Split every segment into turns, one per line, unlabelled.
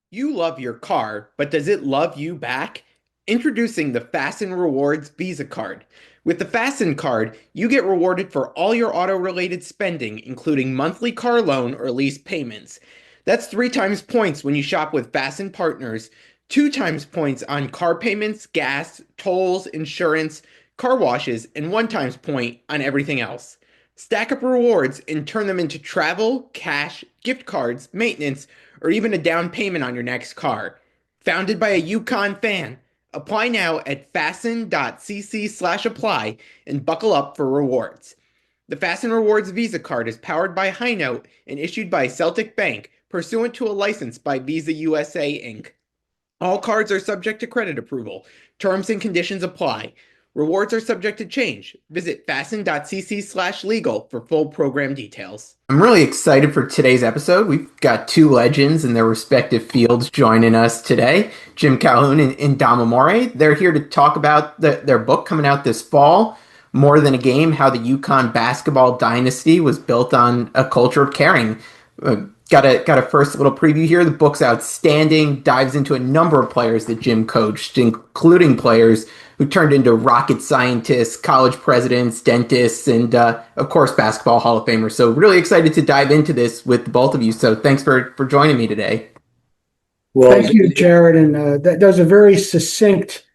You love your car, but does it love you back? Introducing the Fasten Rewards Visa Card. With the Fasten card, you get rewarded for all your auto-related spending, including monthly car loan or lease payments. That's 3 times points when you shop with Fasten partners, 2 times points on car payments, gas, tolls, insurance, car washes, and 1 times point on everything else. Stack up rewards and turn them into travel, cash, gift cards, maintenance, or even a down payment on your next car. Founded by a UConn fan. Apply now at fasten.cc/apply and buckle up for rewards. The Fasten Rewards Visa card is powered by High Note and issued by Celtic Bank, pursuant to a license by Visa USA Inc. All cards are subject to credit approval. Terms and conditions apply. Rewards are subject to change. Visit fasten.cc/legal for full program details. I'm really excited for today's episode. We've got two legends in their respective fields joining us today, Jim Calhoun and Dom Amore. They're here to talk about their book coming out this fall, More Than a Game, How the UConn Basketball Dynasty Was Built on a Culture of Caring. Got a first little preview here. The book's outstanding, dives into a number of players that Jim coached, including players who turned into rocket scientists, college presidents, dentists, and of course, basketball Hall of Famers. So really excited to dive into this with both of you. So thanks for joining me today.
Well, thank you, Jared. And that was a very succinct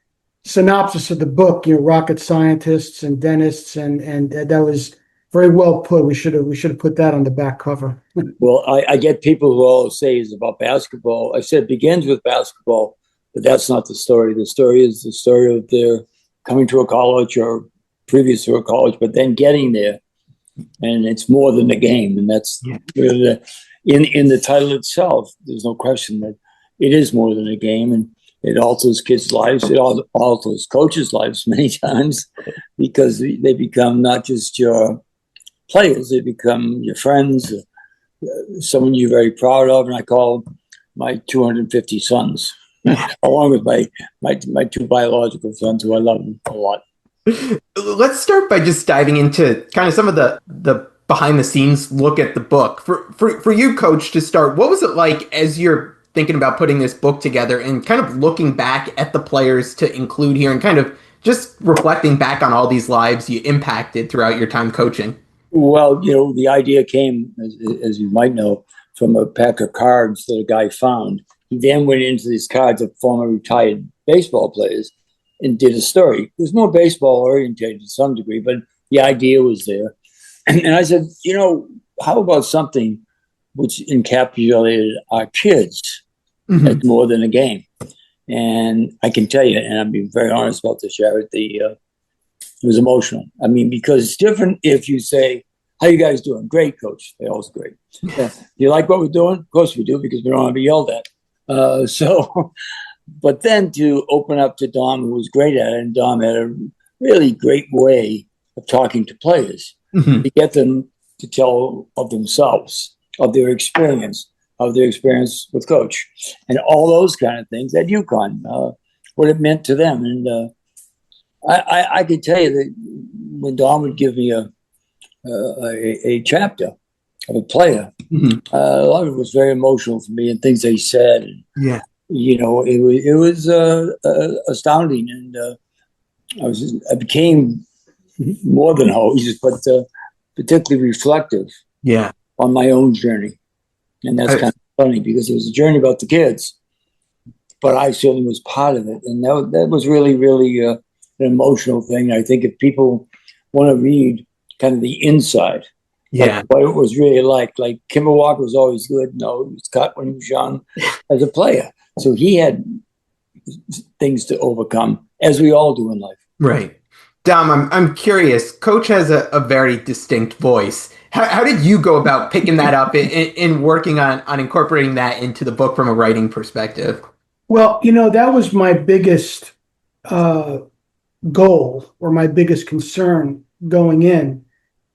synopsis of the book. Rocket scientists and dentists, and that was very well put. We should have put that on the back cover.
Well, I get people who all say it's about basketball. I said it begins with basketball, but that's not the story. The story is the story of their coming to a college or previous to a college, but then getting there. And it's more than a game. And that's really in the title itself, there's no question that it is more than a game. And it alters kids' lives. It alters coaches' lives many times because they become not just your players, they become your friends, someone you're very proud of. And I call my 250 sons. Along with my two biological sons, who I love a lot.
Let's start by just diving into kind of some of the behind the scenes look at the book. For you, Coach, to start, what was it like as you're thinking about putting this book together and kind of looking back at the players to include here and kind of just reflecting back on all these lives you impacted throughout your time coaching?
Well, the idea came, as you might know, from a pack of cards that a guy found. He then went into these cards of former retired baseball players and did a story. It was more baseball oriented to some degree, but the idea was there. And I said, how about something which encapsulated our kids as more than a game? And I can tell you, and I'm being very honest about this, Jared, it was emotional. I mean, because it's different if you say, how you guys doing? Great, Coach. They're always great. Do you like what we're doing? Of course we do, because we don't want to be yelled at. But then to open up to Dom, who was great at it, and Dom had a really great way of talking to players to get them to tell of themselves, of their experience with Coach, and all those kind of things at UConn, what it meant to them. And I can tell you that when Dom would give me a chapter of a player, a lot of it was very emotional for me, and things they said.
Yeah.
It was astounding, and I became more than host, but particularly reflective.
Yeah.
On my own journey, and that's kind of funny because it was a journey about the kids, but I certainly was part of it, and that was really, really an emotional thing. I think if people want to read kind of the inside.
Yeah.
What it was really like Kimball Walker was always good. No, he was cut when he was young as a player. So he had things to overcome, as we all do in life.
Right. Dom, I'm curious. Coach has a very distinct voice. How did you go about picking that up and working on incorporating that into the book from a writing perspective?
Well, that was my biggest goal, or my biggest concern going in,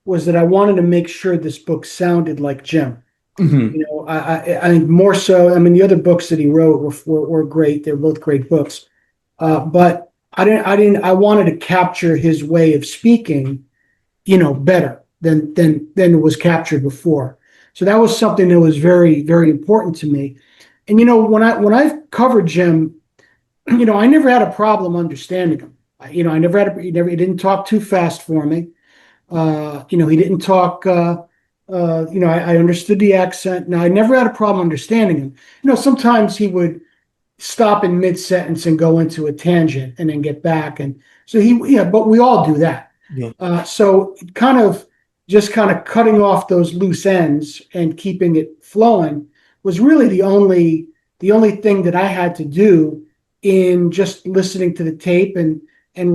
was that I wanted to make sure this book sounded like Jim. I think more so. I mean, the other books that he wrote were great. They're both great books, but I wanted to capture his way of speaking, better than it was captured before. So that was something that was very, very important to me. And when I've covered Jim, I never had a problem understanding him. I never had he didn't talk too fast for me. He didn't talk. I understood the accent. Now I never had a problem understanding him. Sometimes he would stop in mid sentence and go into a tangent and then get back, and so but we all do that.
Yeah.
So kind of cutting off those loose ends and keeping it flowing was really the only thing that I had to do in just listening to the tape and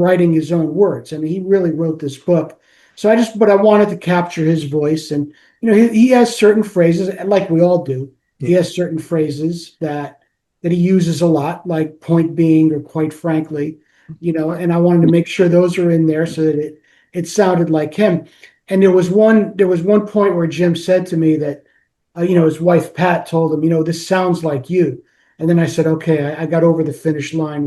writing his own words. I mean, he really wrote this book. So but I wanted to capture his voice, and he has certain phrases, like we all do.
Yeah.
He has certain phrases that he uses a lot, like point being or quite frankly, and I wanted to make sure those are in there so that it sounded like him. And there was one point where Jim said to me that his wife Pat told him, this sounds like you. And then I said, okay, I got over the finish line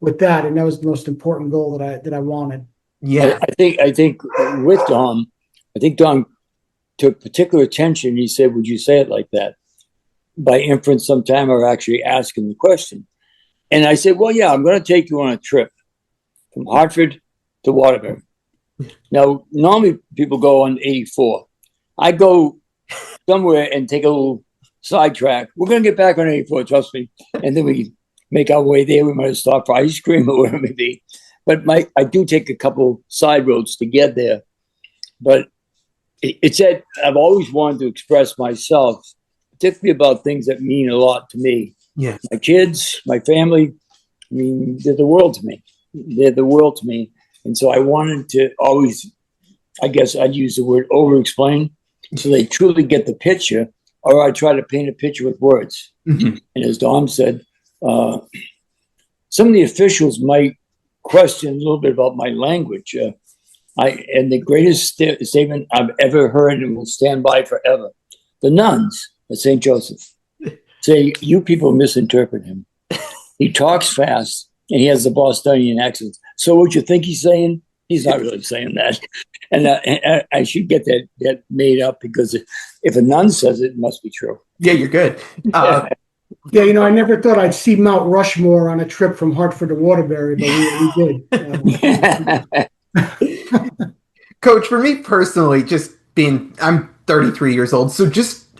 with that, and that was the most important goal that I wanted.
Yeah.
I think with Dom, Dom took particular attention. He said, "Would you say it like that?" By inference, sometime, or actually asking the question. And I said, "Well, yeah, I'm going to take you on a trip from Hartford to Waterbury." Now, normally people go on 84. I go somewhere and take a little sidetrack. We're going to get back on 84, trust me. And then we make our way there. We might stop for ice cream or whatever it may be. But I do take a couple side roads to get there. But it's that I've always wanted to express myself, particularly about things that mean a lot to me.
Yeah.
My kids, my family, I mean, they're the world to me. They're the world to me. And so I wanted to always, I guess I'd use the word over-explain so they truly get the picture, or I try to paint a picture with words.
Mm-hmm.
And as Dom said, some of the officials might question a little bit about my language. And the greatest statement I've ever heard and will stand by forever. The nuns at St. Joseph say, "You people misinterpret him. He talks fast and he has the Bostonian accent. So what you think he's saying? He's not really saying that." And I should get that made up, because if a nun says it, it must be true.
Yeah, you're good.
Yeah, I never thought I'd see Mount Rushmore on a trip from Hartford to Waterbury, but we did.
Coach, for me personally, I'm 33 years old, so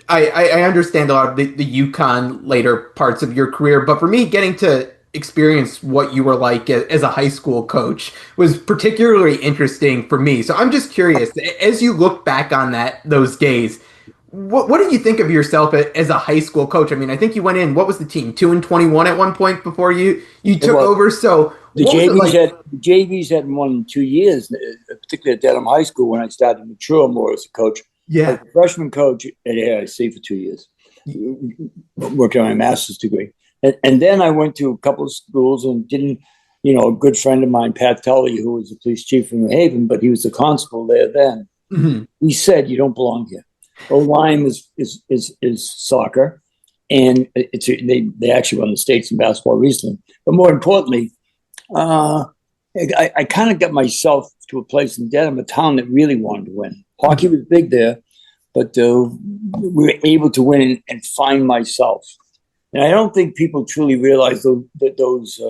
I understand a lot of the UConn later parts of your career, but for me, getting to experience what you were like as a high school coach was particularly interesting for me. So I'm just curious, as you look back on those days, what did you think of yourself as a high school coach? I mean, I think you went in, what was the team, 2-21 at one point before you took over? So
the JVs hadn't won in 2 years, particularly at Dedham High School when I started to mature more as a coach.
Yeah.
As a freshman coach at AIC for 2 years, working on my master's degree. And then I went to a couple of schools and didn't, a good friend of mine, Pat Tully, who was the police chief in New Haven, but he was the constable there then. Mm-hmm. He said, "You don't belong here. O-line is soccer, and they actually won the states in basketball recently. But more importantly, I kind of got myself to a place in Dedham, a town that really wanted to win. Hockey was big there, but we were able to win and find myself. And I don't think people truly realize those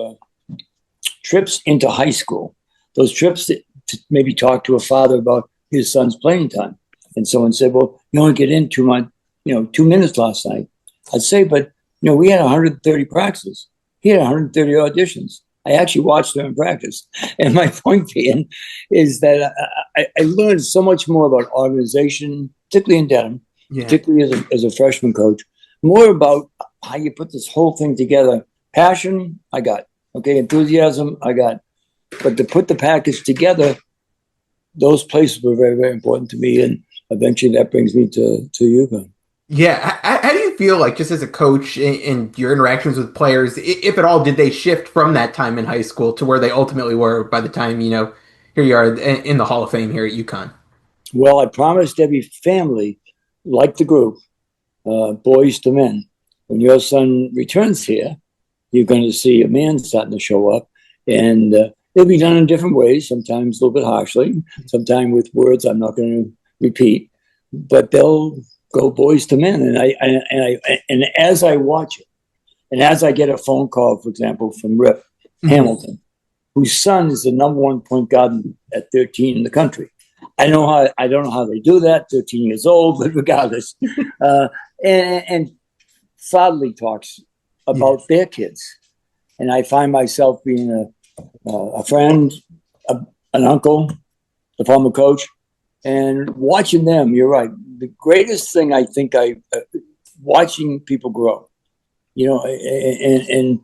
trips into high school, those trips to maybe talk to a father about his son's playing time. And someone said, "Well, you only get in 2 minutes last night." I'd say, "But, we had 130 practices. He had 130 auditions. I actually watched them in practice." And my point being is that I learned so much more about organization, particularly in Dedham, particularly as a freshman coach, more about how you put this whole thing together. Passion, I got. Okay, enthusiasm, I got. But to put the package together, those places were very, very important to me. And eventually that brings me to UConn.
Yeah. How do you feel like, just as a coach, in your interactions with players, if at all, did they shift from that time in high school to where they ultimately were by the time, here you are in the Hall of Fame here at UConn?
Well, I promised every family, like the group, boys to men, when your son returns here, you're going to see a man starting to show up. And it'll be done in different ways, sometimes a little bit harshly, sometimes with words I'm not going to repeat, but they'll go boys to men. And as I watch it, And as I get a phone call, for example, from Rip Hamilton, whose son is the #1 point guard at 13 in the country. I don't know how they do that, 13 years old, but regardless. And fondly talks about their kids. And I find myself being a friend, an uncle, a former coach, and watching them. You're right. The greatest thing I think watching people grow, and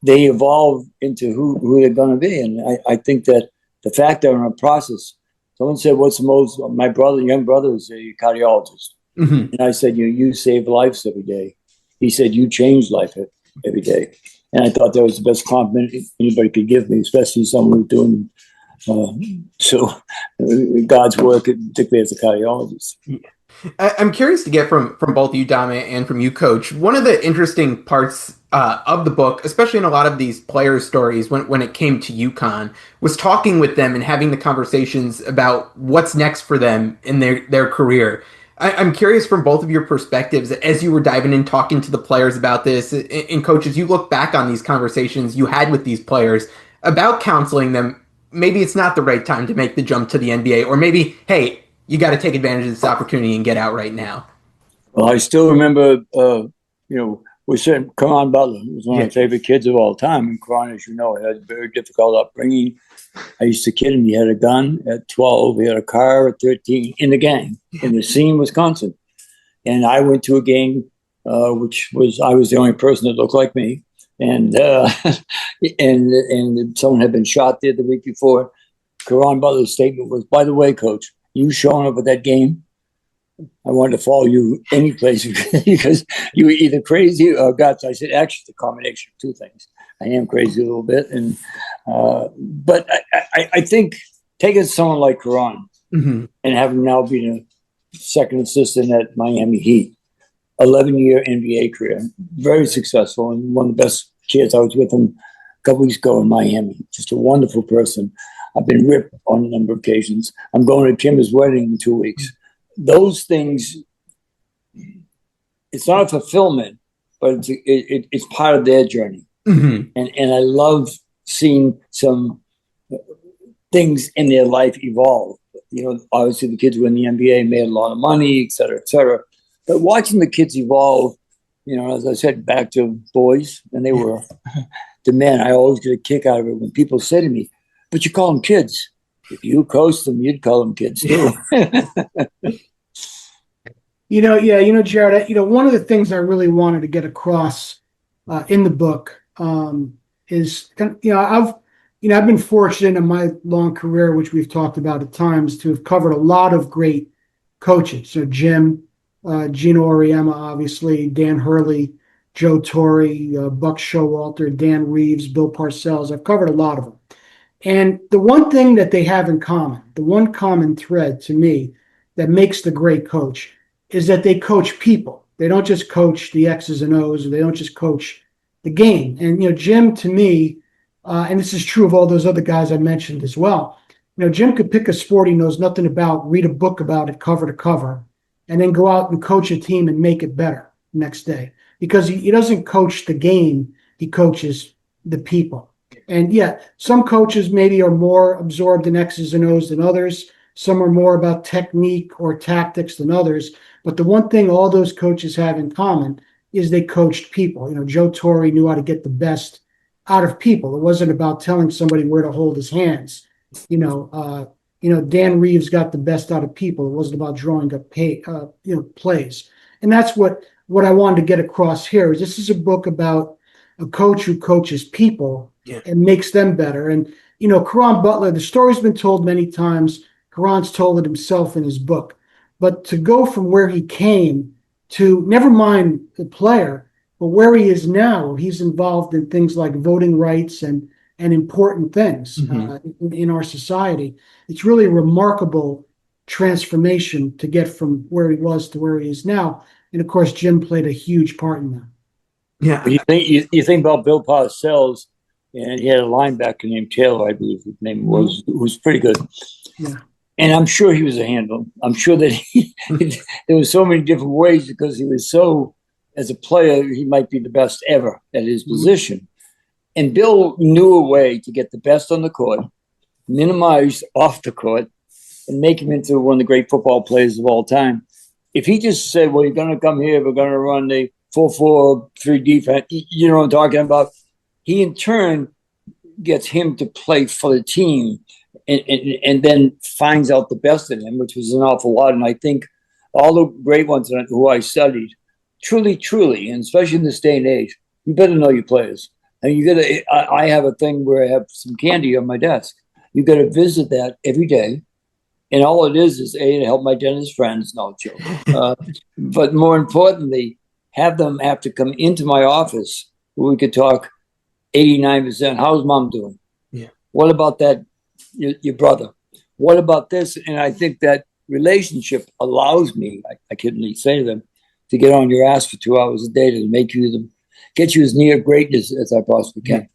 they evolve into who they're going to be. And I think that the fact they're in a process. Someone said, "What's the most?" My young brother, is a cardiologist, and I said, "You save lives every day." He said, "You change life every day," and I thought that was the best compliment anybody could give me, especially someone who's doing God's work, particularly as a cardiologist.
I'm curious to get from both of you, Dom, and from you, Coach. One of the interesting parts of the book, especially in a lot of these player stories, when it came to UConn, was talking with them and having the conversations about what's next for them in their career. I'm curious from both of your perspectives, as you were diving in, talking to the players about this, and coaches, you look back on these conversations you had with these players about counseling them. Maybe it's not the right time to make the jump to the NBA, or maybe, hey, you got to take advantage of this opportunity and get out right now.
Well, I still remember, we said Karan Butler was one of my favorite kids of all time. And Karan, as you know, had a very difficult upbringing. I used to kid him. He had a gun at 12. He had a car at 13 in the gang in Racine, Wisconsin. And I went to a game, I was the only person that looked like me. And and someone had been shot there the week before. Karan Butler's statement was, "By the way, Coach, you showing up at that game, I wanted to follow you any place because you were either crazy or guts." I said, "Actually, it's a combination of two things. I am crazy a little bit, but I think taking someone like Karan and having now been a second assistant at Miami Heat, 11-year NBA career, very successful, and one of the best kids. I was with him a couple weeks ago in Miami. Just a wonderful person. I've been ripped on a number of occasions. I'm going to Kim's wedding in 2 weeks. Those things, it's not a fulfillment, but it's part of their journey. And I love seeing some things in their life evolve. Obviously the kids were in the NBA, made a lot of money, et cetera, et cetera. But watching the kids evolve, as I said, back to boys, and they were the men. I always get a kick out of it when people say to me, "But you call them kids. If you coach them, you'd call them kids too."
Jared, one of the things I really wanted to get across in the book is, I've been fortunate in my long career, which we've talked about at times, to have covered a lot of great coaches. So Jim, Gino Auriemma, obviously, Dan Hurley, Joe Torre, Buck Showalter, Dan Reeves, Bill Parcells. I've covered a lot of them. And the one thing that they have in common, the one common thread to me that makes the great coach, is that they coach people. They don't just coach the X's and O's, or they don't just coach the game. And, Jim, to me, and this is true of all those other guys I mentioned as well, Jim could pick a sport he knows nothing about, read a book about it cover to cover, and then go out and coach a team and make it better next day. Because he doesn't coach the game, he coaches the people. And some coaches maybe are more absorbed in X's and O's than others. Some are more about technique or tactics than others. But the one thing all those coaches have in common is they coached people. Joe Torre knew how to get the best out of people. It wasn't about telling somebody where to hold his hands. Dan Reeves got the best out of people. It wasn't about drawing up plays. And that's what I wanted to get across here. Is this is a book about a coach who coaches people and makes them better. And, Karan Butler, the story's been told many times. Karan's told it himself in his book. But to go from where he came to, never mind the player, but where he is now, he's involved in things like voting rights and important things in our society. It's really a remarkable transformation to get from where he was to where he is now. And of course, Jim played a huge part in that.
Yeah. You think about Bill Parcells, and he had a linebacker named Taylor, I believe his name was, who was pretty good. Yeah. And I'm sure he was a handle. I'm sure that there was so many different ways because he was so as a player, he might be the best ever at his position. And Bill knew a way to get the best on the court, minimize off the court, and make him into one of the great football players of all time. If he just said, well, you're going to come here, we're going to run the 4-4-3 defense, you know what I'm talking about? He, in turn, gets him to play for the team and then finds out the best in him, which was an awful lot. And I think all the great ones who I studied, truly, and especially in this day and age, you better know your players. And you got to. I have a thing where I have some candy on my desk. You got to visit that every day, and all it is A, to help my dentist friends. No joke. But more importantly, have them have to come into my office where we could talk 89%. How's mom doing?
Yeah.
What about that? Your brother? What about this? And I think that relationship allows me, I couldn't say to them, to get on your ass for 2 hours a day to make you get you as near greatness as I possibly can.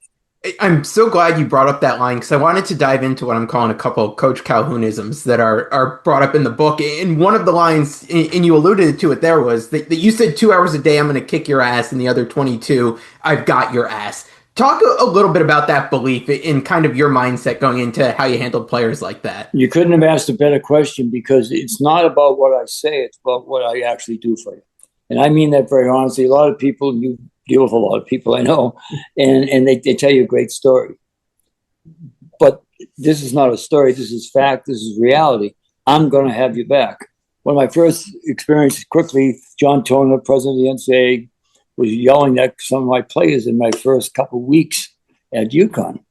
I'm so glad you brought up that line because I wanted to dive into what I'm calling a couple of Coach Calhounisms that are brought up in the book. And one of the lines, and you alluded to it there, was that you said 2 hours a day, I'm going to kick your ass, and the other 22, I've got your ass. Talk a little bit about that belief in kind of your mindset going into how you handled players like that.
You couldn't have asked a better question because it's not about what I say, it's about what I actually do for you. And I mean that very honestly. A lot of people, you deal with a lot of people I know, and they tell you a great story. But this is not a story. This is fact. This is reality. I'm going to have you back. One of my first experiences, quickly, John Toner, president of the NCAA, was yelling at some of my players in my first couple of weeks at UConn.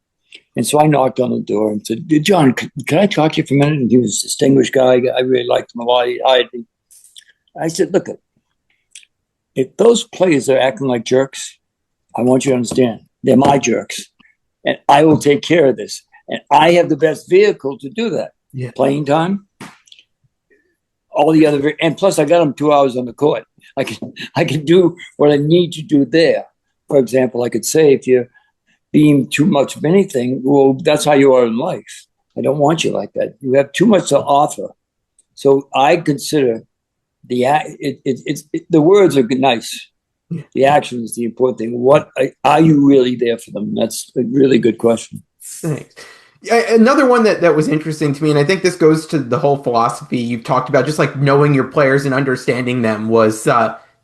And so I knocked on the door and said, John, can I talk to you for a minute? And he was a distinguished guy. I really liked him a lot. I said, look, if those players are acting like jerks, I want you to understand, they're my jerks. And I will take care of this. And I have the best vehicle to do that.
Yeah.
Playing time, all the other, and plus I got them 2 hours on the court. I can do what I need to do there. For example, I could say if you're being too much of anything, well, that's how you are in life. I don't want you like that. You have too much to offer. So I consider the words are nice. The action is the important thing. What are you really there for them? That's a really good question.
Thanks. Another one that was interesting to me, and I think this goes to the whole philosophy you've talked about, just like knowing your players and understanding them, was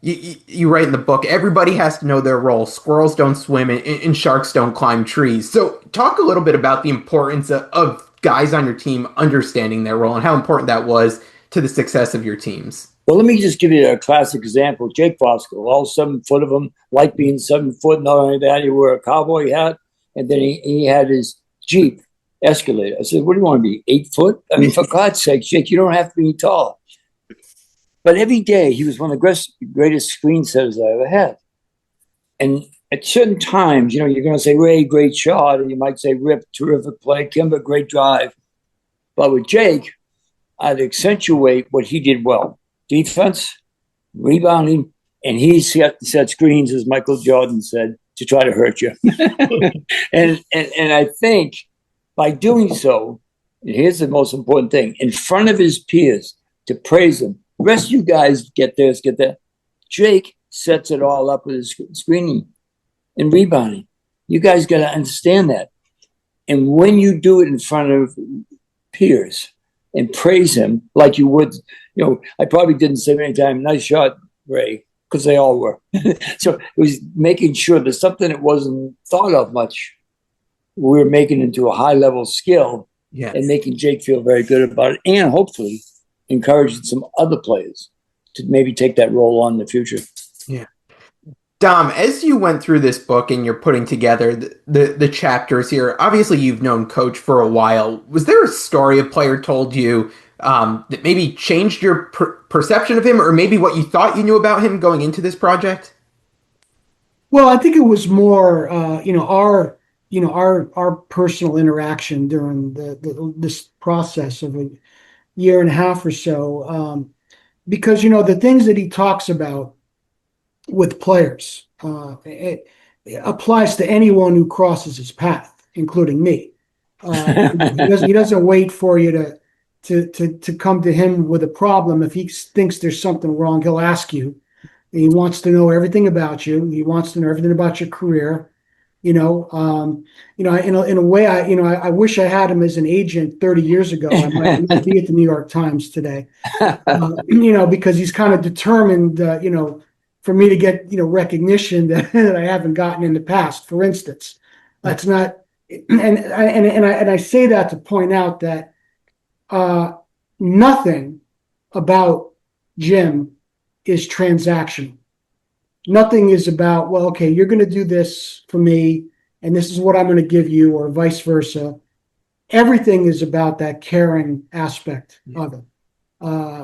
you write in the book, everybody has to know their role. Squirrels don't swim and sharks don't climb trees. So talk a little bit about the importance of guys on your team understanding their role and how important that was to the success of your teams.
Well, let me just give you a classic example. Jake Fosco, all 7 foot of him, like being 7 foot. Not only that, he wore a cowboy hat, and then he had his Jeep Escalator. I said, what do you want to be, 8 foot? I mean, for God's sake, Jake, you don't have to be tall. But every day, he was one of the greatest screen setters I ever had. And at certain times, you're going to say, Ray, great shot. And you might say, Rip, terrific play. Kimber, great drive. But with Jake, I'd accentuate what he did well. Defense, rebounding, and he set screens, as Michael Jordan said, to try to hurt you. and I think by doing so, and here's the most important thing, in front of his peers, to praise him. The rest of you guys get this, get that. Jake sets it all up with his screening and rebounding. You guys got to understand that. And when you do it in front of peers and praise him like you would, I probably didn't say many times, nice shot, Ray, because they all were. So it was making sure that something that wasn't thought of much, we were making into a high-level skill. Yes. And making Jake feel very good about it, and hopefully encouraging some other players to maybe take that role on in the future.
Yeah. Dom, as you went through this book and you're putting together the chapters here, obviously you've known Coach for a while. Was there a story a player told you that maybe changed your perception of him, or maybe what you thought you knew about him going into this project?
Well, I think it was more, our personal interaction during this process of a year and a half or so, because the things that he talks about with players, it applies to anyone who crosses his path, including me. He doesn't wait for you to come to him with a problem. If he thinks there's something wrong, he'll ask you. He wants to know everything about you. He wants to know everything about your career. In a way, I wish I had him as an agent 30 years ago. I might be at the New York Times today. Because he's kind of determined, for me to get, recognition that I haven't gotten in the past. For instance, that's not, and I say that to point out that nothing about Jim is transactional. Nothing is about, well, okay, you're going to do this for me, and this is what I'm going to give you, or vice versa. Everything is about that caring aspect of it.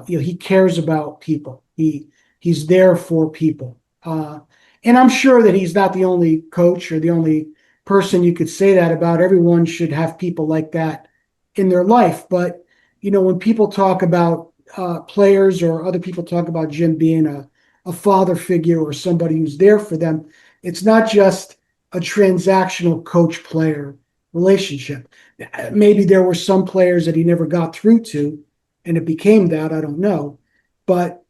He cares about people. He's there for people. And I'm sure that he's not the only coach or the only person you could say that about. Everyone should have people like that in their life. But, when people talk about players, or other people talk about Jim being a father figure or somebody who's there for them, it's not just a transactional coach-player relationship. Maybe there were some players that he never got through to, and it became that, I don't know. But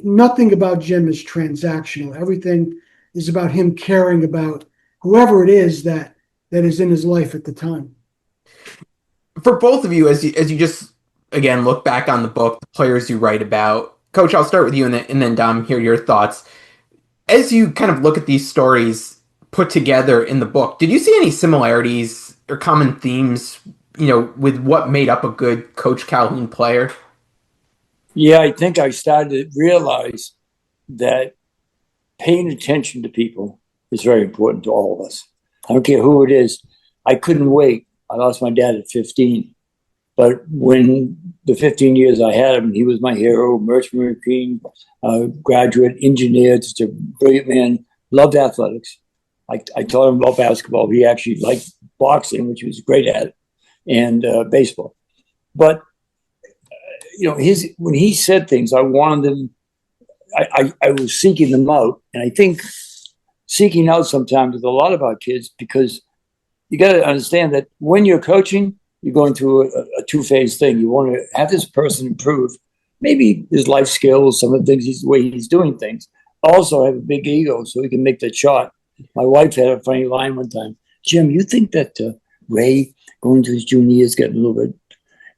nothing about Jim is transactional. Everything is about him caring about whoever it is that is in his life at the time.
For both of you, as you just, again, look back on the book, the players you write about, Coach, I'll start with you, and then Dom, hear your thoughts. As you kind of look at these stories put together in the book, did you see any similarities or common themes, with what made up a good Coach Calhoun player?
Yeah, I think I started to realize that paying attention to people is very important to all of us. I don't care who it is. I couldn't wait. I lost my dad at 15. But when the 15 years I had him, he was my hero, merchant marine, graduate, engineer, just a brilliant man, loved athletics. I taught him about basketball. He actually liked boxing, which he was great at, and baseball. But, when he said things, I wanted them, I was seeking them out. And I think seeking out sometimes with a lot of our kids, because you got to understand that when you're coaching, you're going through a two-phase thing. You want to have this person improve, maybe his life skills, some of the things, the way he's doing things. Also have a big ego so he can make that shot. My wife had a funny line one time. Jim, you think that Ray going to his junior year is getting a little bit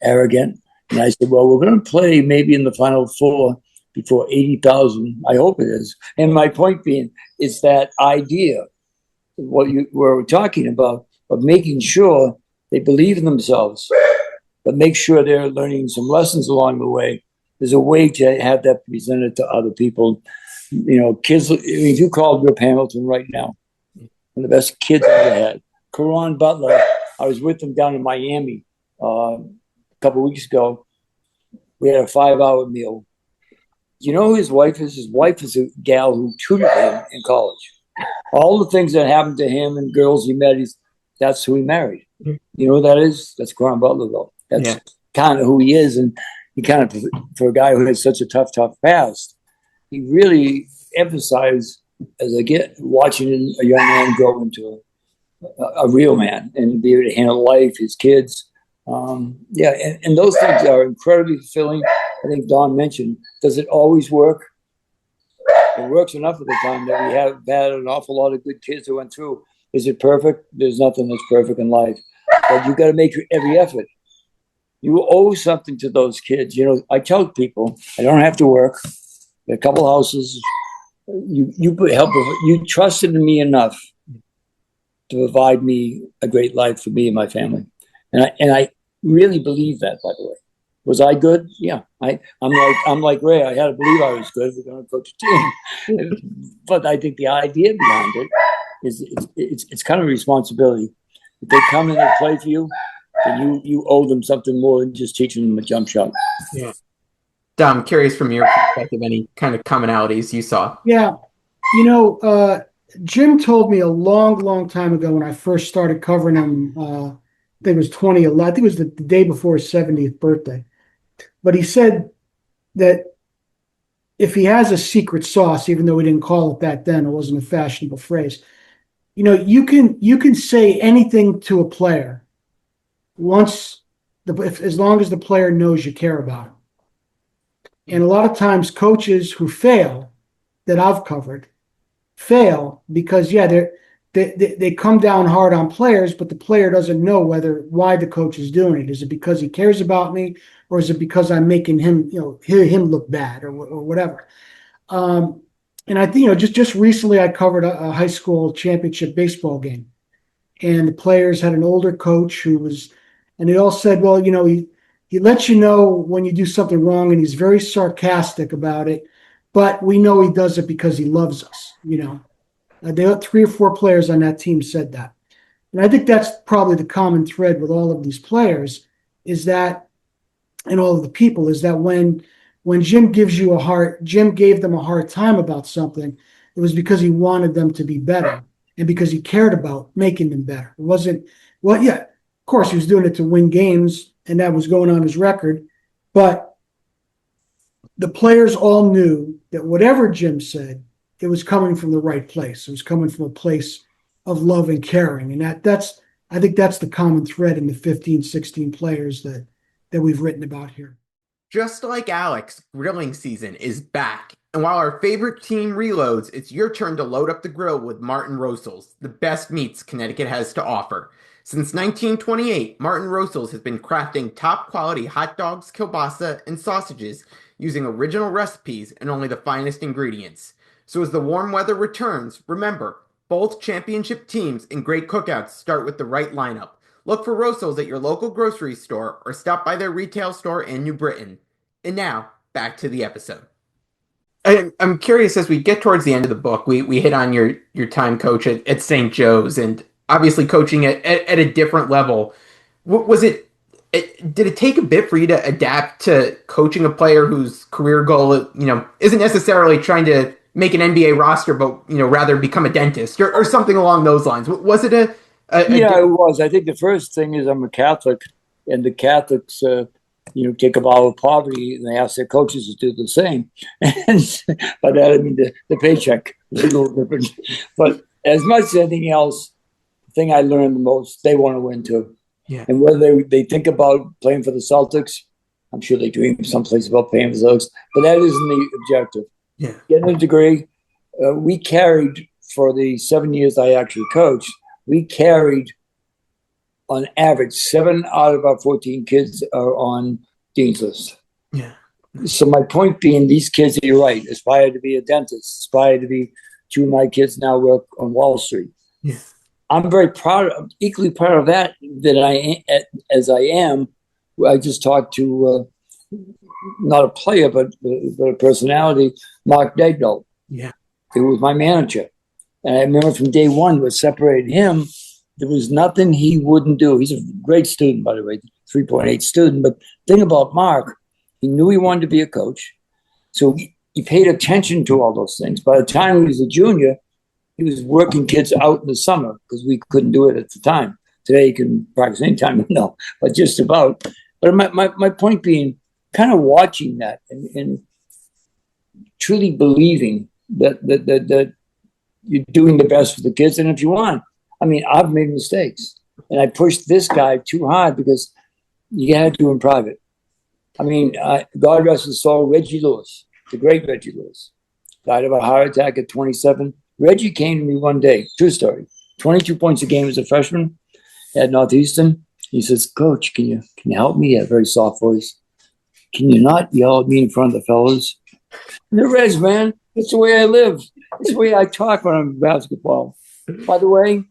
arrogant? And I said, well, we're going to play maybe in the Final Four before 80,000. I hope it is. And my point being is that idea, what we're talking about, of making sure they believe in themselves, but make sure they're learning some lessons along the way. There's a way to have that presented to other people. Kids, if you called Rip Hamilton right now, one of the best kids I ever had. Karan Butler, I was with him down in Miami a couple of weeks ago. We had a 5-hour meal. You know who his wife is? His wife is a gal who tutored him in college. All the things that happened to him and girls he met, that's who he married. You know who that is? That's Karan Butler, though. That's kind of who he is. And he kind of, for a guy who has such a tough past, he really emphasized, as I get watching a young man grow into a real man and be able to handle life, his kids. And those things are incredibly fulfilling. I think Don mentioned, does it always work? It works enough of the time that we have had an awful lot of good kids who went through. Is it perfect? There's nothing that's perfect in life. But you got to make every effort. You owe something to those kids. I tell people, I don't have to work. A couple houses. You help. You trusted in me enough to provide me a great life for me and my family. And I really believe that, by the way. Was I good? Yeah. I'm like Ray. I had to believe I was good. We're going to coach a team. But I think the idea behind it is it's kind of a responsibility. If they come in and play for you, then you owe them something more than just teaching them a jump shot.
Yeah. Dom, I'm curious from your perspective, any kind of commonalities you saw?
Yeah. Jim told me a long, long time ago when I first started covering him, I think it was 2011. I think it was the day before his 70th birthday. But he said that if he has a secret sauce, even though he didn't call it that then, it wasn't a fashionable phrase, you can say anything to a player as long as the player knows you care about him. And a lot of times coaches who fail that I've covered fail because, yeah, they come down hard on players, but the player doesn't know why the coach is doing it. Is it because he cares about me, or is it because I'm making him, hear him look bad, or whatever? And I think, just recently I covered a high school championship baseball game, and the players had an older coach and they all said, well, he lets you know when you do something wrong, and he's very sarcastic about it, but we know he does it because he loves us. They had 3 or 4 players on that team said that. And I think that's probably the common thread with all of these players is that, and all of the people, is that when Jim gave them a hard time about something, it was because he wanted them to be better and because he cared about making them better. It wasn't, well, yeah, of course he was doing it to win games and that was going on his record, but the players all knew that whatever Jim said, it was coming from the right place. It was coming from a place of love and caring. And I think that's the common thread in the 15, 16 players that we've written about here.
Just like Alex, grilling season is back. And while our favorite team reloads, it's your turn to load up the grill with Martin Rosel's, the best meats Connecticut has to offer. Since 1928, Martin Rosel's has been crafting top-quality hot dogs, kielbasa, and sausages using original recipes and only the finest ingredients. So as the warm weather returns, remember, both championship teams and great cookouts start with the right lineup. Look for Rosel's at your local grocery store or stop by their retail store in New Britain. And now, back to the episode. I'm curious, as we get towards the end of the book, we hit on your time coach at St. Joe's and obviously coaching at a different level. Did it take a bit for you to adapt to coaching a player whose career goal, isn't necessarily trying to make an NBA roster, but, rather become a dentist or something along those lines? Was it
yeah, it was. I think the first thing is I'm a Catholic, and the Catholics, take a vow of poverty, and they ask their coaches to do the same. And by that, I mean the paycheck is a little different. But as much as anything else, the thing I learned the most, they want to win too.
Yeah.
And whether they think about playing for the Celtics, I'm sure they dream someplace about playing for the Celtics, but that isn't the objective.
Yeah.
Getting a degree, we carried, for the 7 years I actually coached, we carried, on average, 7 out of our 14 kids are on Dean's List.
Yeah.
So my point being, these kids, you're right, aspire to be a dentist, aspire to be, 2 of my kids now work on Wall Street.
Yeah.
I'm very equally proud of that as I am. I just talked to, not a player, but a personality, Mark Degdahl.
Yeah.
He was my manager. And I remember from day one, what separated him, there was nothing he wouldn't do. He's a great student, by the way, 3.8 student. But the thing about Mark, he knew he wanted to be a coach. So he paid attention to all those things. By the time he was a junior, he was working kids out in the summer because we couldn't do it at the time. Today you can practice anytime, no, but just about. But my point being, kind of watching that and truly believing that you're doing the best for the kids. And if you want, I mean, I've made mistakes. And I pushed this guy too hard because you had to do in private. I mean, God rest his soul, Reggie Lewis, the great Reggie Lewis, died of a heart attack at 27. Reggie came to me one day, true story, 22 points a game as a freshman at Northeastern. He says, Coach, can you help me? He had a very soft voice. Can you not yell at me in front of the fellas? The Reds, man, it's the way I live. It's the way I talk when I'm in basketball. By the way,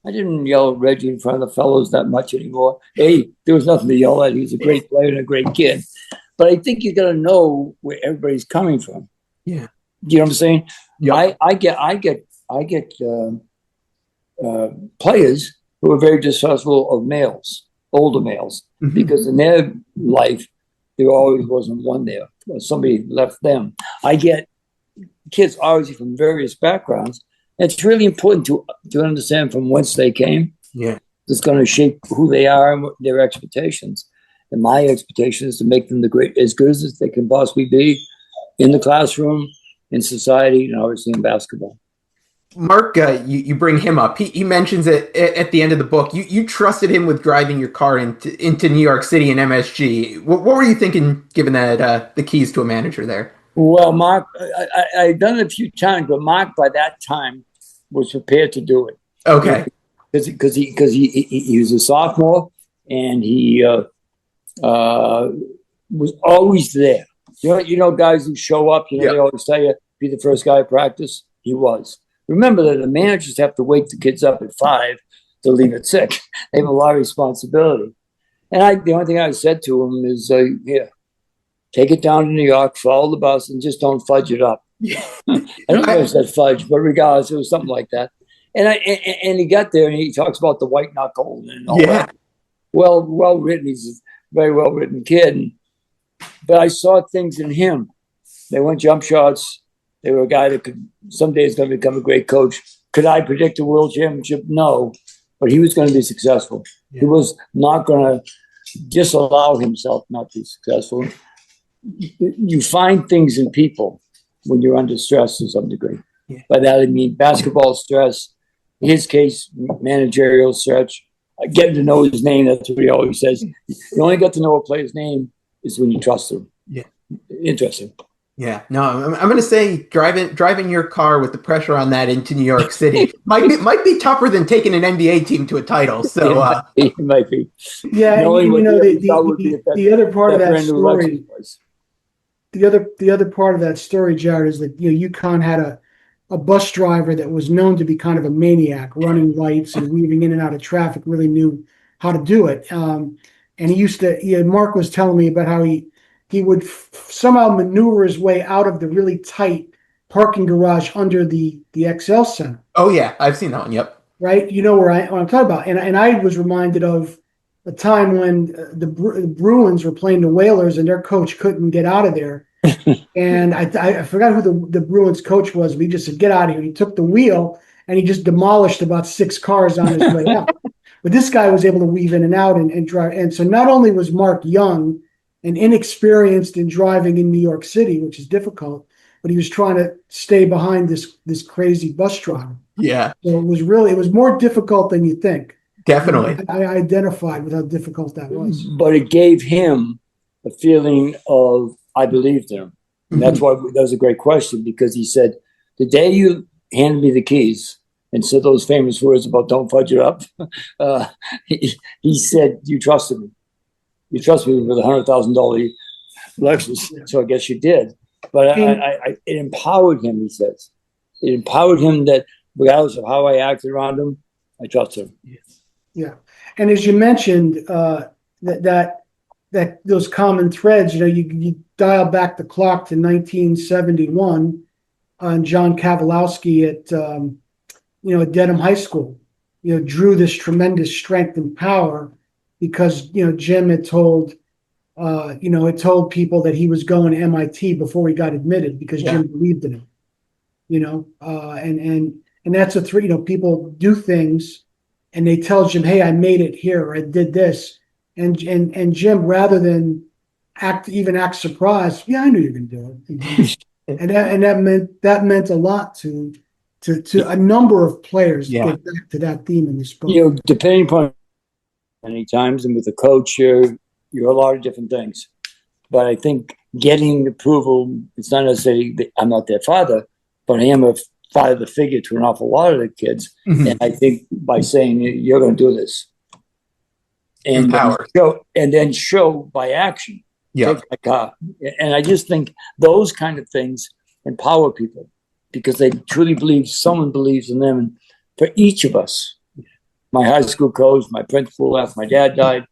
I didn't yell at Reggie in front of the fellows that much anymore. Hey, there was nothing to yell at. He's a great player and a great kid. But I think you got to know where everybody's coming from.
Yeah.
You know what I'm saying?
Yep.
I get players who are very distrustful of males, older males, because in their life, there always wasn't one there. Somebody left them. I get kids obviously from various backgrounds. It's really important to understand from whence they came.
Yeah.
It's going to shape who they are and their expectations. And my expectation is to make them as good as they can possibly be in the classroom, in society, and obviously in basketball.
Mark, you bring him up. He mentions it at the end of the book. You trusted him with driving your car into New York City and MSG. What were you thinking, given that the keys to a manager there?
Well, Mark, I've done it a few times, but Mark by that time was prepared to do it.
Okay.
Because he was a sophomore and he was always there. You know, guys who show up. You know, they always tell you be the first guy at practice. He was. Remember that the managers have to wake the kids up at 5 to leave at 6. They have a lot of responsibility. And the only thing I said to him is, here, take it down to New York, follow the bus, and just don't fudge it up. I don't know if it said fudge, but regardless, it was something like that. And he got there and he talks about the white knuckle and all that. Well written. He's a very well written kid. But I saw things in him. They weren't jump shots. They were a guy that could someday is going to become a great coach. Could I predict a world championship? No. But he was going to be successful. Yeah. He was not going to disallow himself not to be successful. You find things in people when you're under stress to some degree. Yeah. By that I mean basketball stress, in his case, managerial stress, getting to know his name. That's what he always says. You only get to know a player's name is when you trust him. Yeah. Interesting.
Yeah, no, I'm going to say driving your car with the pressure on that into New York City might be tougher than taking an NBA team to a title. So
it might be.
Yeah, the other part of that story, the other part of that story, Jared, is that UConn had a bus driver that was known to be kind of a maniac, running lights and weaving in and out of traffic. Really knew how to do it. And he used to. Mark was telling me about how he would somehow maneuver his way out of the really tight parking garage under the XL Center.
Oh, yeah. I've seen that one. Yep.
Right? You know what I'm talking about. And I was reminded of a time when the Bruins were playing the Whalers and their coach couldn't get out of there. And I forgot who the Bruins coach was, but he just said, get out of here. He took the wheel and he just demolished about 6 cars on his way out. But this guy was able to weave in and out and drive. And so not only was Mark young and inexperienced in driving in New York City, which is difficult, but he was trying to stay behind this crazy bus driver.
Yeah.
So it was more difficult than you think.
Definitely.
I identified with how difficult that was.
But it gave him a feeling of, I believed in him. And that's why that was a great question, because he said, the day you handed me the keys and said those famous words about don't fudge it up, he said, you trusted me. You trust me with a $100,000 Lexus, so I guess you did. But it empowered him, he says. It empowered him that regardless of how I acted around him, I trusted him.
Yeah. And as you mentioned, that those common threads, you dial back the clock to 1971 on John Kowalski at Dedham High School, drew this tremendous strength and power because, Jim had told people that he was going to MIT before he got admitted because Jim believed in him, and that's a three, people do things and they tell Jim, hey, I made it here, or I did this. And Jim, rather than act surprised, yeah, I knew you were going to do it. and that meant a lot to a number of players to get back to that theme in this book.
Depending upon many times, and with a coach, you're a lot of different things. But I think getting approval, it's not necessarily that I'm not their father, but I am a father figure to an awful lot of the kids. Mm-hmm. And I think by saying you're going to do this, and then show by action. Yeah. Take my car. And I just think those kind of things empower people because they truly believe someone believes in them. And for each of us, my high school coach, my principal, after my dad died,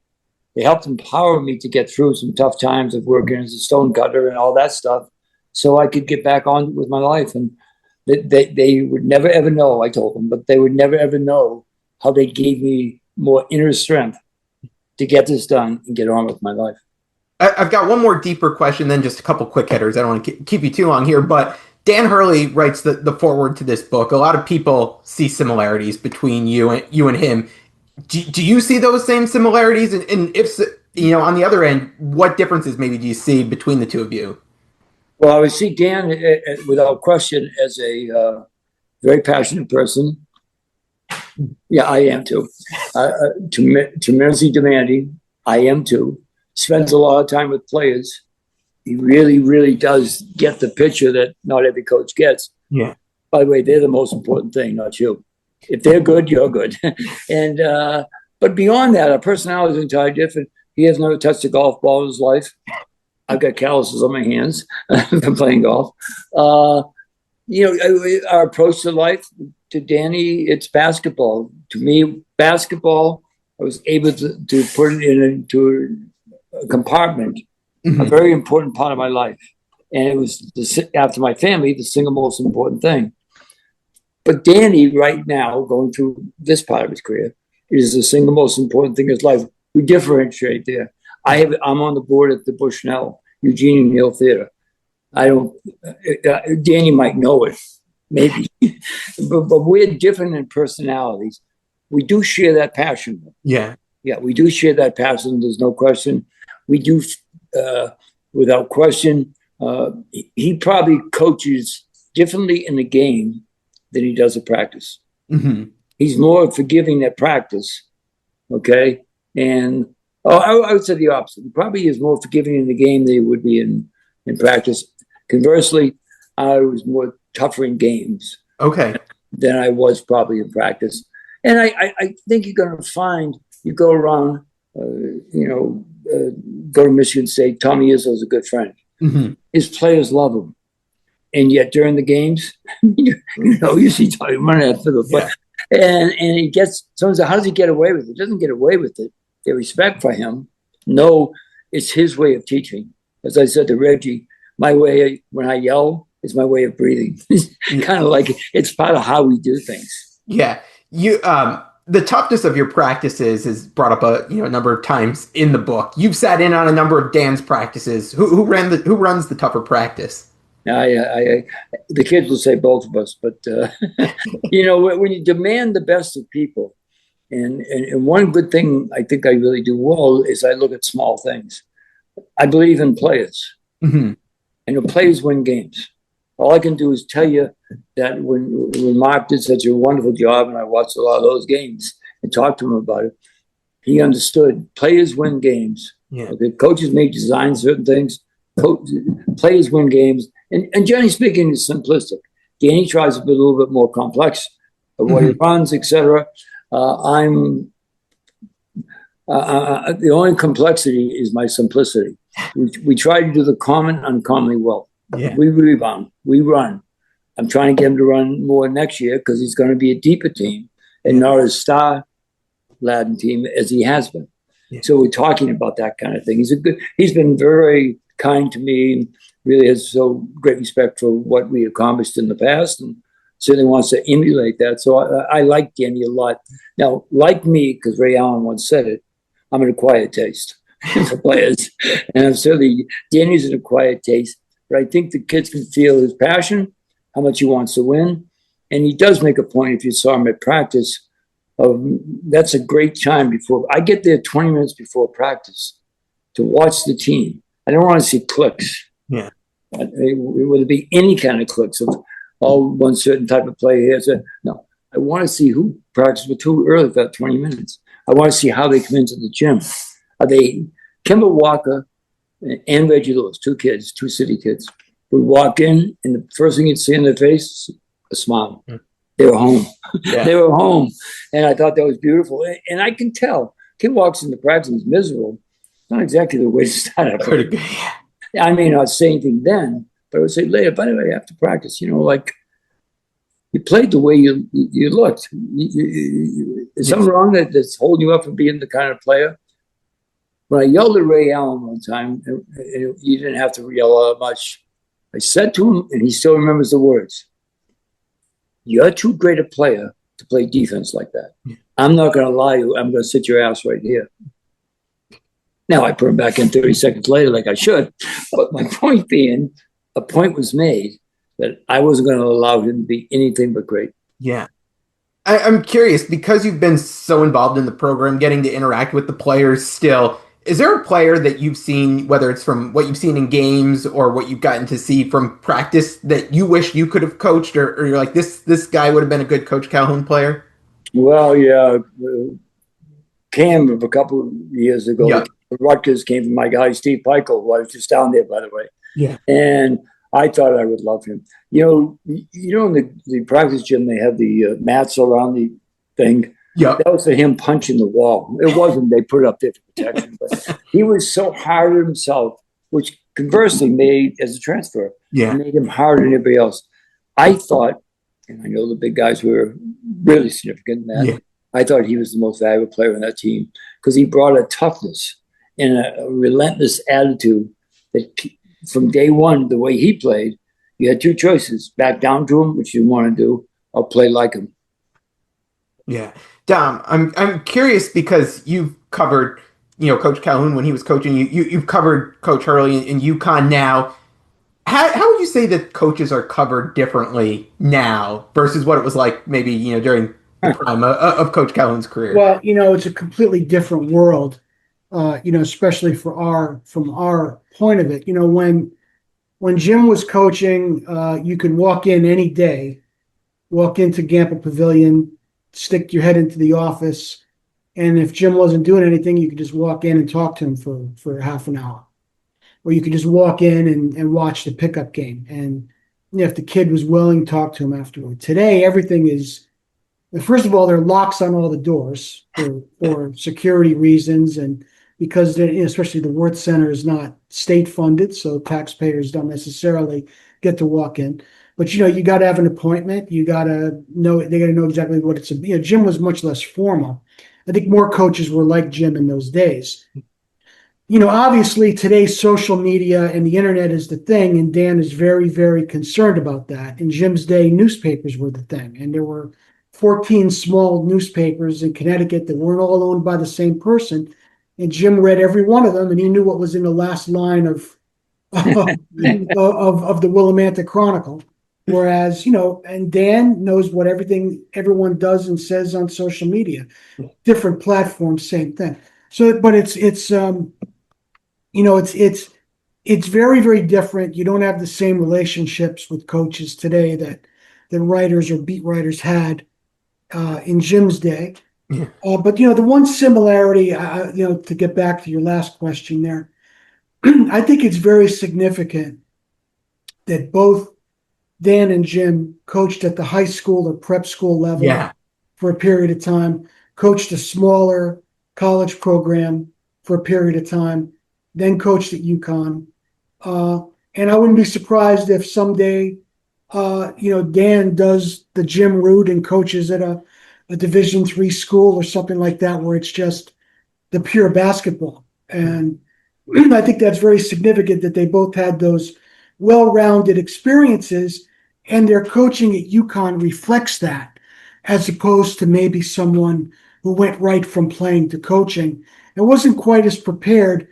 they helped empower me to get through some tough times of working as a stone cutter and all that stuff so I could get back on with my life. And they would never, ever know, I told them, but they would never, ever know how they gave me more inner strength to get this done and get on with my life.
I've got one more deeper question than just a couple quick hitters. I don't want to keep you too long here, but Dan Hurley writes the foreword to this book. A lot of people see similarities between you and him. Do you see those same similarities? And if, on the other end, what differences maybe do you see between the two of you?
Well, I would see Dan, without question, as a very passionate person. Yeah, I am too. Tremendously demanding. I am too. Spends a lot of time with players. he really, really does get the picture that not every coach gets.
Yeah.
By the way, they're the most important thing, not you. If they're good, you're good. And but beyond that, our personality is entirely different. He has never touched a golf ball in his life. I've got calluses on my hands from playing golf. Our approach to life, to Danny, it's basketball. To me, basketball, I was able to put it into a compartment, a very important part of my life. And it was, after my family, the single most important thing. But Danny, right now, going through this part of his career, is the single most important thing in his life. We differentiate there. I'm on the board at the Bushnell, Eugene Neal Theater. I don't, Danny might know it, maybe, but we're different in personalities. We do share that passion.
Yeah.
Yeah, we do share that passion. There's no question. We do, without question. He probably coaches differently in the game than he does at practice. He's more forgiving at practice. Okay. And I would say the opposite. He probably is more forgiving in the game than he would be in practice. Conversely, I was more tougher in games.
Okay.
Than I was probably in practice. And I think you're going to find, you go around, go to Michigan State, Tommy Izzo's a good friend. His players love him. And yet during the games, you see Tommy running after the play. And he gets, someone says, how does he get away with it? He doesn't get away with it. They respect for him. No, it's his way of teaching. As I said to Reggie, my way, when I yell, is my way of breathing. Kind of like it's part of how we do things.
Yeah. The toughness of your practices is brought up a number of times in the book. You've sat in on a number of Dan's practices. Who runs the tougher practice?
The kids will say both of us, but when you demand the best of people, and one good thing I think I really do well is I look at small things. I believe in players, and the players win games. All I can do is tell you that when Mark did such a wonderful job, and I watched a lot of those games and talked to him about it, he understood players win games.
Yeah.
Okay, coaches may design certain things. Players win games. And generally speaking, it's simplistic. Danny tries to be a little bit more complex of what he runs, etc. The only complexity is my simplicity. We try to do the common uncommonly well.
Yeah.
We rebound. We run. I'm trying to get him to run more next year because he's going to be a deeper team and not a star-laden team as he has been. Yeah. So we're talking about that kind of thing. He's been very kind to me. Really has so great respect for what we accomplished in the past and certainly wants to emulate that. So I like Danny a lot. Now, like me, because Ray Allen once said it, I'm an acquired taste for players. And I'm certainly, Danny's an acquired taste. But I think the kids can feel his passion, how much he wants to win. And he does make a point, if you saw him at practice, that's a great time before. I get there 20 minutes before practice to watch the team. I don't want to see clicks.
Yeah.
Would it be any kind of clicks of one certain type of play here? So, no, I want to see who practiced with who early for that 20 minutes. I want to see how they come into the gym. Are they Kemba Walker and Reggie Lewis, two city kids, would walk in, and the first thing you'd see in their face, a smile. They were home. Yeah. They were home. And I thought that was beautiful. And I can tell, kid walks into practice and is miserable. It's not exactly the way to start out. I may not say anything then, but I would say later, by the way, after practice, like you played the way you looked. Is something wrong that's holding you up from being the kind of player? When I yelled at Ray Allen one time, and you didn't have to yell out much, I said to him, and he still remembers the words, you're too great a player to play defense like that. I'm not going to lie to you. I'm going to sit your ass right here. Now I put him back in 30 seconds later like I should. But my point being, a point was made that I wasn't going to allow him to be anything but great.
Yeah. I'm curious, because you've been so involved in the program, getting to interact with the players still, is there a player that you've seen, whether it's from what you've seen in games or what you've gotten to see from practice, that you wish you could have coached, or you're like, this guy would have been a good Coach Calhoun player?
Well, yeah. Cam, a couple of years ago, Rutgers came from my guy, Steve Peichel, who I was just down there, by the way.
Yeah.
And I thought I would love him. In the practice gym, they have the mats around the thing.
Yeah.
That was for him punching the wall. It wasn't, they put it up there for protection, but he was so hard on himself, which conversely made, as a transfer, made him harder than everybody else. I thought, and I know the big guys were really significant in that, I thought he was the most valuable player on that team because he brought a toughness and a relentless attitude that from day one, the way he played, you had two choices: back down to him, which you want to do, or play like him.
Yeah. Dom, I'm curious because you've covered, Coach Calhoun when he was coaching. You've covered Coach Hurley in UConn now. How would you say that coaches are covered differently now versus what it was like maybe, during the prime of Coach Calhoun's career?
Well, it's a completely different world, especially from our point of it. When Jim was coaching, you could walk in any day, walk into Gampa Pavilion, stick your head into the office, and if Jim wasn't doing anything, you could just walk in and talk to him for half an hour. Or you could just walk in and watch the pickup game. And if the kid was willing, talk to him afterward. Today, everything is, first of all, there are locks on all the doors for security reasons, and because especially the Worth Center is not state funded, so taxpayers don't necessarily get to walk in. But you got to have an appointment. You got to know, they got to know exactly what it's. Jim was much less formal. I think more coaches were like Jim in those days. Obviously today's social media and the internet is the thing, and Dan is very, very concerned about that. In Jim's day, newspapers were the thing, and there were 14 small newspapers in Connecticut that weren't all owned by the same person. And Jim read every one of them, and he knew what was in the last line of the Willimantic Chronicle. Whereas, and Dan knows what everyone does and says on social media. Different platforms, same thing. So, but it's very, very different. You don't have the same relationships with coaches today that writers or beat writers had in Jim's day.
Yeah.
But the one similarity, to get back to your last question there, I think it's very significant that both Dan and Jim coached at the high school or prep school level for a period of time, coached a smaller college program for a period of time, then coached at UConn. And I wouldn't be surprised if someday, Dan does the Jim route and coaches at a Division III school or something like that, where it's just the pure basketball. And I think that's very significant that they both had those well-rounded experiences, and their coaching at UConn reflects that, as opposed to maybe someone who went right from playing to coaching and wasn't quite as prepared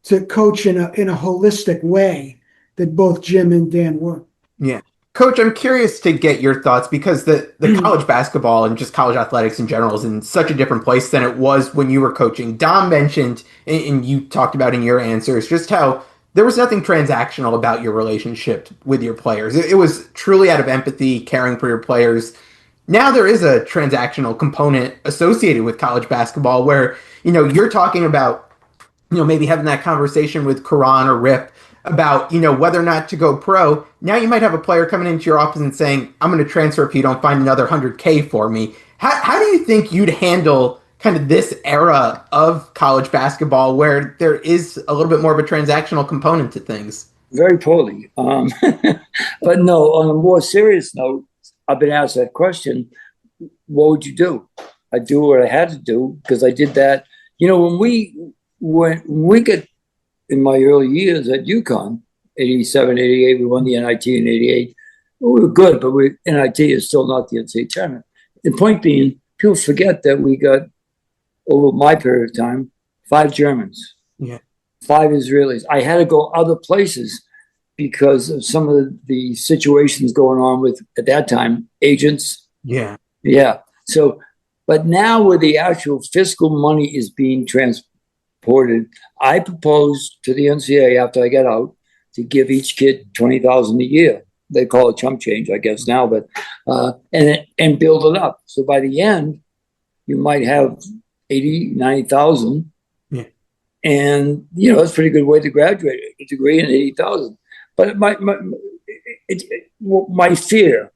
to coach in a holistic way that both Jim and Dan were.
Yeah. Coach, I'm curious to get your thoughts because the college basketball and just college athletics in general is in such a different place than it was when you were coaching. Dom mentioned, and you talked about in your answers, just how there was nothing transactional about your relationship with your players. It was truly out of empathy, caring for your players. Now there is a transactional component associated with college basketball where, you're talking about, maybe having that conversation with Karan or Rip about, whether or not to go pro. Now you might have a player coming into your office and saying, I'm going to transfer if you don't find another 100K for me. How do you think you'd handle kind of this era of college basketball where there is a little bit more of a transactional component to things?
Very poorly. But no, on a more serious note, I've been asked that question, what would you do? I do what I had to do because I did that. When we get in my early years at UConn, 87, 88, we won the NIT in 88. We were good, but NIT is still not the NCAA tournament. The point being, people forget that we got, over my period of time, 5 Germans, 5 Israelis. I had to go other places because of some of the situations going on with, at that time, agents.
Yeah.
So, but now where the actual fiscal money is being transported, I proposed to the NCAA after I got out to give each kid $20,000 a year. They call it chump change, I guess now, but and build it up. So by the end, you might have 80, 90,000.
Yeah.
And, it's a pretty good way to graduate, a degree in 80,000. But my fear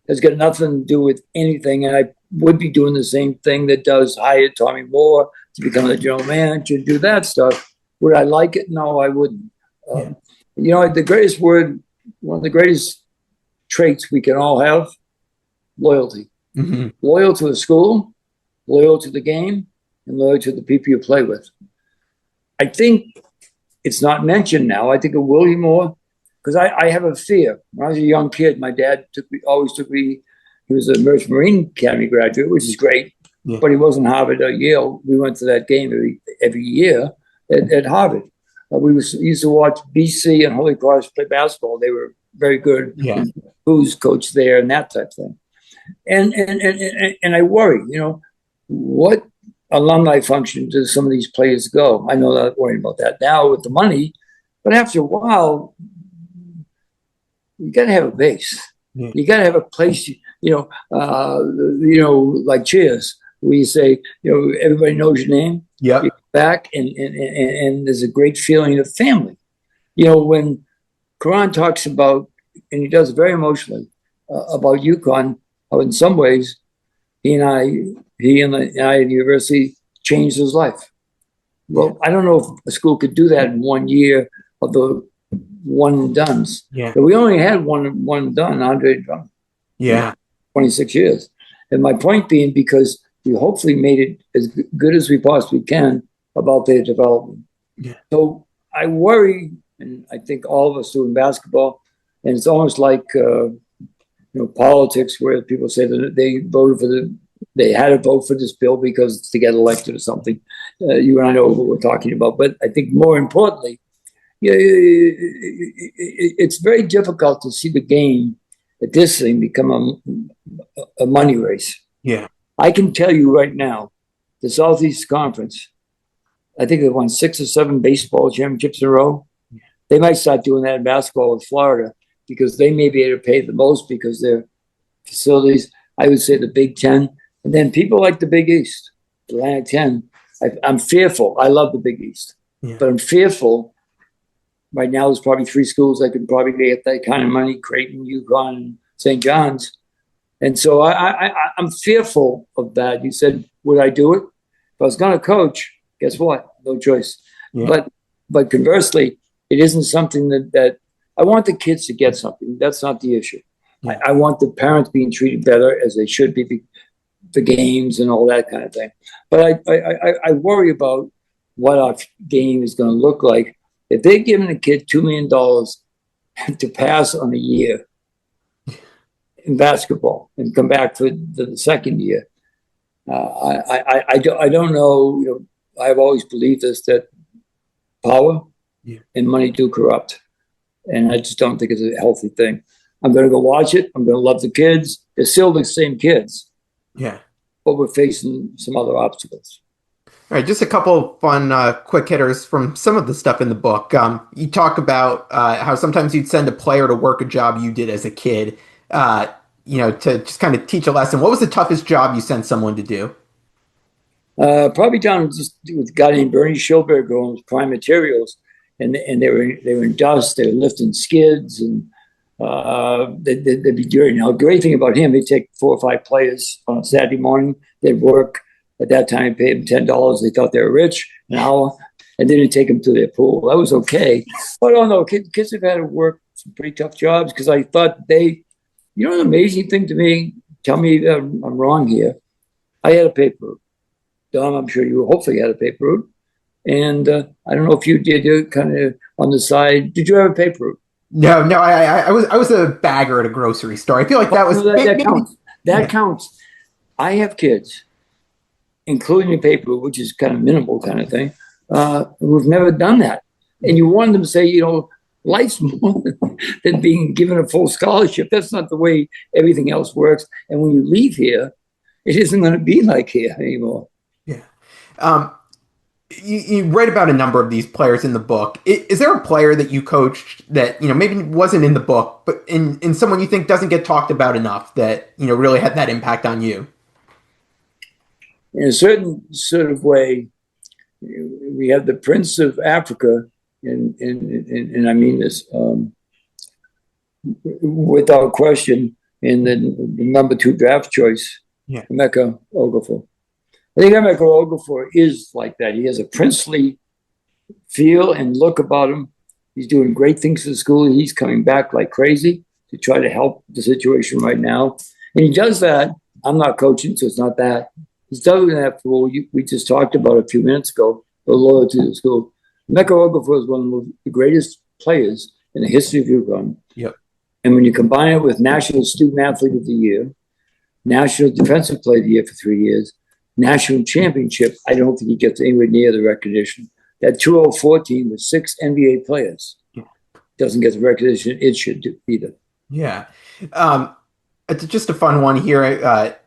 has got nothing to do with anything. And I would be doing the same thing that does hire Tommy Moore to become the general manager, do that stuff. Would I like it? No, I wouldn't. The greatest word, one of the greatest traits we can all have, loyalty.
Mm-hmm.
Loyal to the school, loyal to the game, and loyal to the people you play with. I think it's not mentioned now. I think it will be more, because I have a fear. When I was a young kid, my dad always took me. He was a Merchant Marine Academy graduate, which is great, but he wasn't Harvard or Yale. We went to that game every year at Harvard. We used to watch BC and Holy Cross play basketball. They were very good.
Yeah.
Who's coach there and that type of thing. And I worry, what alumni function do some of these players go? I know not worrying about that now with the money, but after a while, you got to have a base. Yeah. You got to have a place, like Cheers, where you say, everybody knows your name.
Yeah.
Back and there's a great feeling of family. When Karan talks about, and he does it very emotionally, about UConn, how in some ways he and I at the university changed his life. Well, I don't know if a school could do that in 1 year of the one and dones.
Yeah.
But we only had one and done, Andre Drummond.
Yeah.
26 years. And my point being, because we hopefully made it as good as we possibly can about their development.
Yeah.
So I worry, and I think all of us do in basketball, and it's almost like politics, where people say that they had to vote for this bill because to get elected or something. You and I know what we're talking about, but I think more importantly, it's very difficult to see the game at this thing become a money race.
Yeah.
I can tell you right now, the Southeast Conference, I think they won 6 or 7 baseball championships in a row. Yeah. They might start doing that in basketball with Florida, because they may be able to pay the most because their facilities, I would say the Big Ten, and then people like the Big East, Atlantic 10. I'm fearful. I love the Big East, but I'm fearful. Right now, there's probably 3 schools that could probably get that kind of money: Creighton, UConn, and St. John's. And so I'm fearful of that. You said, would I do it? If I was going to coach, guess what? No choice. Yeah. But conversely, it isn't something that I want the kids to get something. That's not the issue. Yeah. I want the parents being treated better, as they should be, the games and all that kind of thing. But I worry about what our game is going to look like if they're giving a kid $2 million to pass on a year in basketball and come back for the second year. I don't know. I've always believed this, that power and money do corrupt. And I just don't think it's a healthy thing. I'm going to go watch it. I'm going to love the kids. They're still the same kids.
Yeah.
But we're facing some other obstacles.
All right, just a couple fun quick hitters from some of the stuff in the book. You talk about how sometimes you'd send a player to work a job you did as a kid, to just kind of teach a lesson. What was the toughest job you sent someone to do?
Probably down just with a guy named Bernie Schilberger who owns Prime Materials, and they were in dust. They were lifting skids, and they'd be dirty. Now, the great thing about him, he'd take 4 or 5 players on a Saturday morning. They'd work. At that time, he paid them $10. They thought they were rich an hour, and then he'd take them to their pool. That was okay. But oh no, kids have had to work some pretty tough jobs, because I thought an amazing thing to me. Tell me I'm wrong here. I had a paper route. Dom, I'm sure you hopefully had a paper route. And I don't know if you did, kind of on the side. Did you have a paper route?
No. I was a bagger at a grocery store. I feel like that was
that counts. That counts. I have kids, including a paper route, which is kind of minimal kind of thing, who've never done that. And you want them to say, life's more than being given a full scholarship. That's not the way everything else works. And when you leave here, it isn't going to be like here anymore.
Yeah. You write about a number of these players in the book. Is there a player that you coached that, maybe wasn't in the book, but in someone you think doesn't get talked about enough that, really had that impact on you?
In a certain sort of way, we we have the Prince of Africa, and I mean this without question, in the number 2 draft choice, Emeka Okafor. I think Emeka Okafor is like that. He has a princely feel and look about him. He's doing great things for the school. He's coming back like crazy to try to help the situation right now. And he does that. I'm not coaching, so it's not that. He's done that for what we just talked about a few minutes ago, the loyalty to the school. Emeka Okafor is one of the greatest players in the history of UConn.
Yep.
And when you combine it with National Student Athlete of the Year, National Defensive Player of the Year for 3 years, National Championship, I don't think he gets anywhere near the recognition. That 2004 team with 6 NBA players doesn't get the recognition it should do either.
Yeah. It's just a fun one here.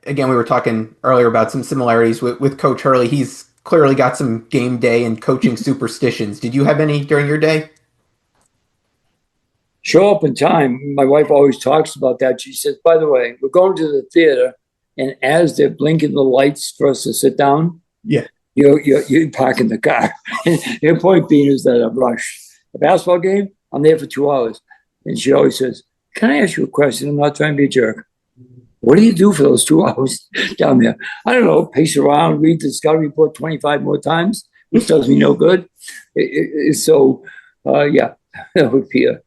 Again, we were talking earlier about some similarities with Coach Hurley. He's clearly got some game day and coaching superstitions. Did you have any during your day?
Show up in time. My wife always talks about that. She says, by the way, we're going to the theater, and as they're blinking the lights for us to sit down, you park in the car. And the point being is that I'm rushed. A basketball game, I'm there for 2 hours. And she always says, can I ask you a question? I'm not trying to be a jerk. What do you do for those 2 hours down there? I don't know, pace around, read the scouting report 25 more times, which does me no good. Yeah, that would be a...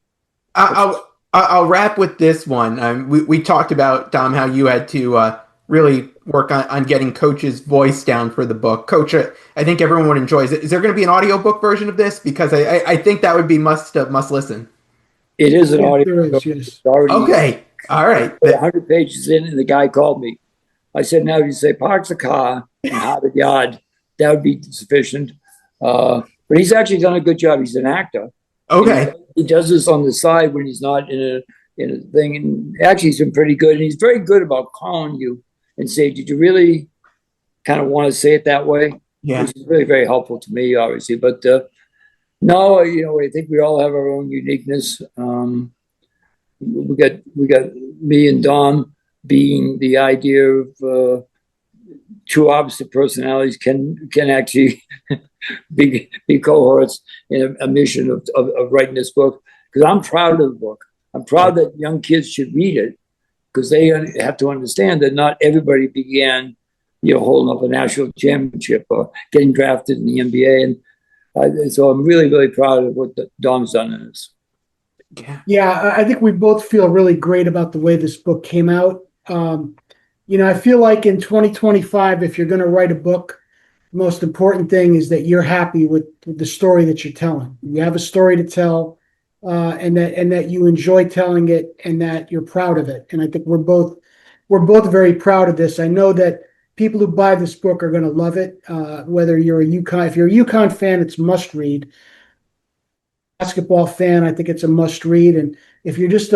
I'll wrap with this one. We talked about, Dom, how you had to really work on getting Coach's voice down for the book. Coach, I think everyone would enjoy. Is there going to be an audiobook version of this? Because I think that would be must listen.
It is an audio book.
Yes.
Okay. All right.
100 pages in, and the guy called me. I said, now you say park the car in Harvard Yard. That would be sufficient. But he's actually done a good job. He's an actor.
Okay.
He does this on the side when he's not in a thing. And actually, he's been pretty good. And he's very good about calling you and say, did you really kind of want to say it that way?
Yeah.
Which is really very helpful to me, obviously. But no, I think we all have our own uniqueness. We got me and Dom being the idea of two opposite personalities can actually be cohorts in a mission of writing this book. Because I'm proud of the book. I'm proud that young kids should read it, because they have to understand that not everybody began, holding up a national championship or getting drafted in the NBA. And so I'm really, really proud of what Dom's done in this.
Yeah, I think we both feel really great about the way this book came out. I feel like in 2025, if you're going to write a book, the most important thing is that you're happy with the story that you're telling. You have a story to tell, and that you enjoy telling it, and that you're proud of it. And I think we're both very proud of this. I know that people who buy this book are going to love it. Whether you're if you're a UConn fan, it's must read. Basketball fan, I think it's a must read. And if you're just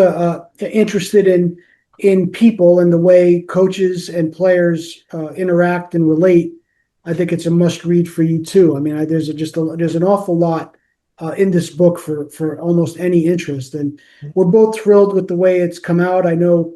interested in people and the way coaches and players interact and relate, I think it's a must read for you too. I mean, there's an awful lot in this book for almost any interest, and we're both thrilled with the way it's come out. I know,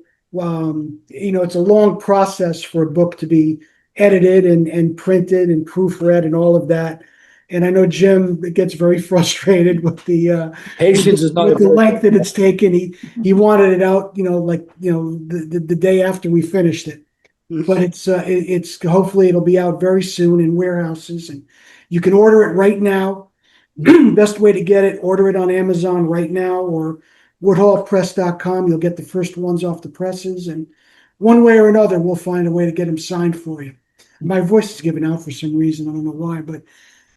it's a long process for a book to be edited and printed and proofread and all of that. And I know Jim gets very frustrated with the
patience is not
with the length that it's taken. He wanted it out, the day after we finished it. But it's hopefully it'll be out very soon in warehouses, and you can order it right now. Best way to get it, order it on Amazon right now or woodhallpress.com. You'll get the first ones off the presses, and one way or another, we'll find a way to get them signed for you. My voice is giving out for some reason. I don't know why, but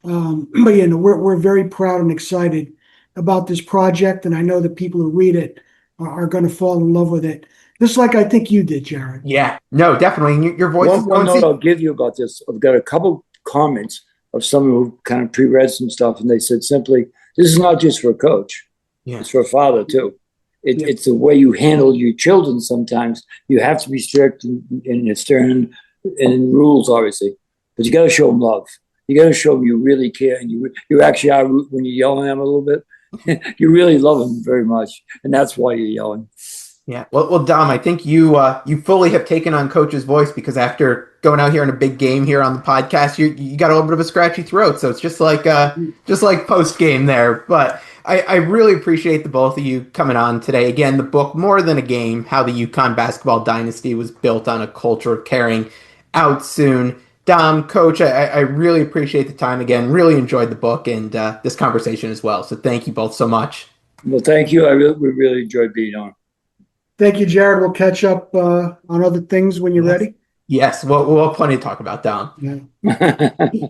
we're very proud and excited about this project, and I know that people who read it are going to fall in love with it, just like I think you did, Jared.
Yeah, no, definitely. Your voice.
One note I'll give you about this. I've got a couple comments of someone who kind of pre-read some stuff, and they said simply, "This is not just for a coach; it's for a father too. It's the way you handle your children. Sometimes you have to be strict and stern and rules, obviously, but you got to show them love." You got to show them you really care, and you actually are when you're yelling at them a little bit. You really love them very much, and that's why you're yelling.
Yeah. Well, Dom, I think you fully have taken on Coach's voice, because after going out here in a big game here on the podcast. You got a little bit of a scratchy throat, so it's just like post game there. But I really appreciate the both of you coming on today. Again, the book More Than a Game: How the UConn Basketball Dynasty Was Built on a Culture of Caring, out soon. Dom, Coach, I really appreciate the time again. Really enjoyed the book and this conversation as well. So thank you both so much.
Well, thank you. We really enjoyed being on.
Thank you, Jared. We'll catch up on other things when you're ready.
Yes, we'll have plenty to talk about, Dom.
Yeah.